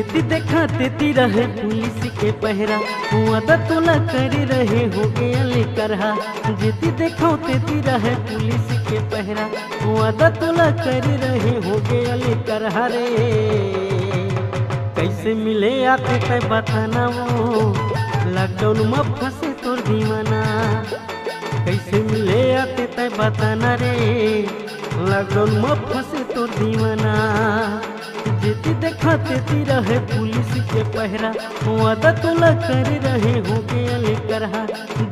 जेती देखा तेती रहे पुलिस के पहरा, हुआ तोला कर रहे हो गया लेकरहा। जेती देखा तेती रहे पुलिस के पहरा, हुआ तोला कर रहे हो गया लेकरहा रे। कैसे मिले आते तय बताना वो, लॉकडाउन में फंसे तोर दीवाना। कैसे मिले आते तय बताना रे, लॉकडाउन में फंसे तोर दीवाना। जेती देखा तेती रहे पुलिस के पहरा, वादा तोला कर रहे हो गया लेकरहा।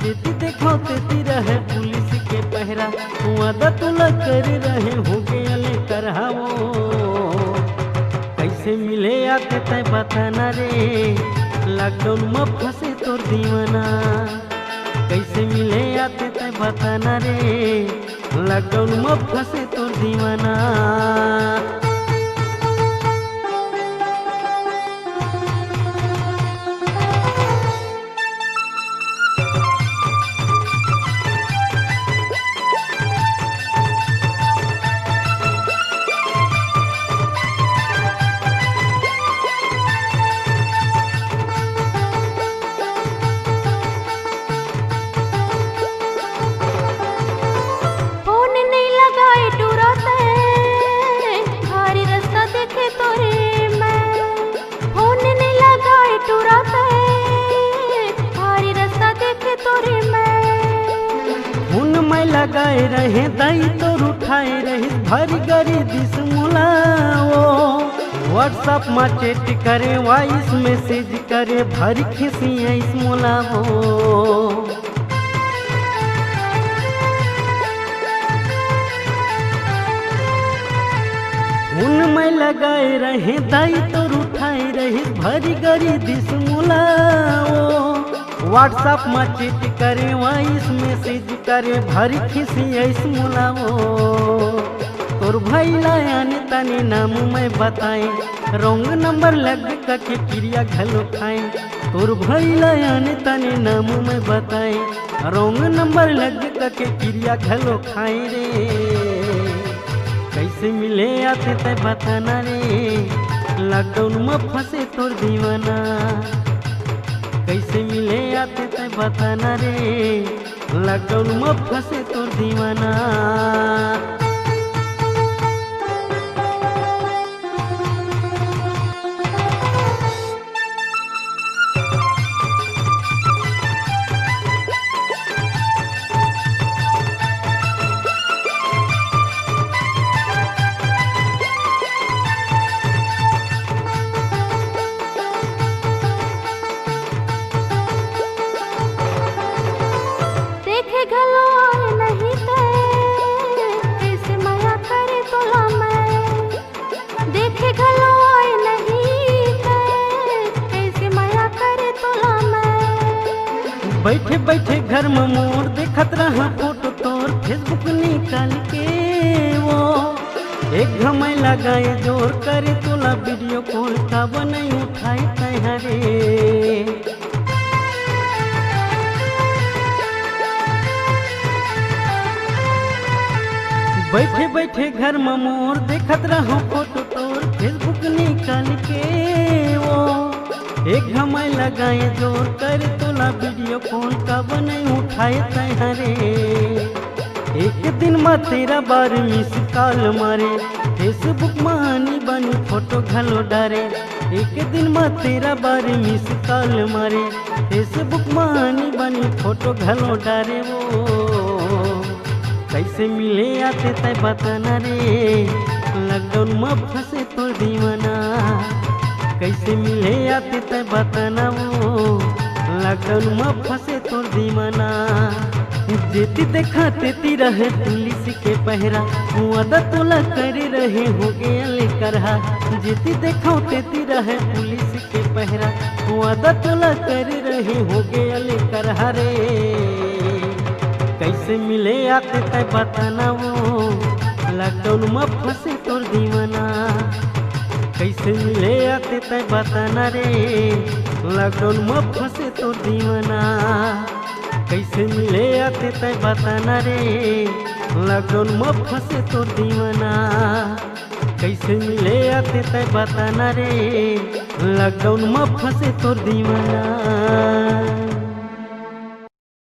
जेती देखा तेती रहे पुलिस के पहरा, वादा तोला कर रहे हो गया लेकरहा वो। कैसे मिले आते तय बताना रे, लॉकडाउन में फंसे तोर दीवाना। कैसे मिले आते तय बताना रे, लॉकडाउन में फंसे तोर दीवाना। लगाए रहे दाई तो उठाए रहे भारी गरी दिस मुलाओ। व्हाट्सएप में चैट करे, वॉइस मैसेज करे, भारी खिसी इस मुलाओ। उनमें लगाए रहे दाई तो उठाए रहे भारी गरी दिस मुलाओ। व्हाट्सएप में चैट करे, वॉइस मैसेज करे, भारी खिसी ऐस मुलाओ। तोर भाई लायाने ताने नाम मैं बताए, रॉन्ग नंबर लग के क्रिया घलो खाए। तोर भाई लायाने ताने नाम मैं बताए, रॉन्ग नंबर लग के क्रिया घलो खाए रे। कैसे मिले आते तय बताना रे, लॉकडाउन में फंसे तोर दीवाना। कैसे मिले आते तय बताना रे, लॉकडाउन में फंसे तोर दीवाना। बैठे बैठे घर में मोर देखत रहा फोटो तोर, फेसबुक निकाल के वो। एक घमाई लगाए जोर करे तोला वीडियो कॉल, का बनाई उठाए तैयारे। बैठे बैठे घर में मोर देखत रहा फोटो तोर, फेसबुक निकाल के वो। एक घमाई लगाए जोर कर तोला वीडियो कॉल, का बनाई उठाए तैयारे। एक दिन में 13 बार मिस कॉल मारे, फेसबुक में आनी बनी फोटो घलो डारे। एक दिन में 13 बार मिस कॉल मारे, फेसबुक में आनी बनी फोटो घलो डारे वो। कैसे मिले आते तय बताना रे, लॉकडाउन में फंसे तोर दीवाना। कैसे मिले आते तय बताना वो, लॉकडाउन में फंसे तोर दीवाना। जेती देखा तेती रहे पुलिस के पहरा, वादा तोला कर रहे हो गया लेकरहा। जेती देखा तेती रहे पुलिस के पहरा, वादा तोला कर रहे हो गया लेकरहा रे। कैसे मिले आते तय बताना वो, लॉकडाउन में फंसे तोर दीवाना। कैसे मिले आते तय बताना रे, लॉकडाउन में फंसे तोर दीवाना। कैसे मिले आते तय बताना रे, लॉकडाउन में फंसे तोर दीवाना। कैसे मिले आते तय बताना रे, लॉकडाउन में फंसे तोर दीवाना।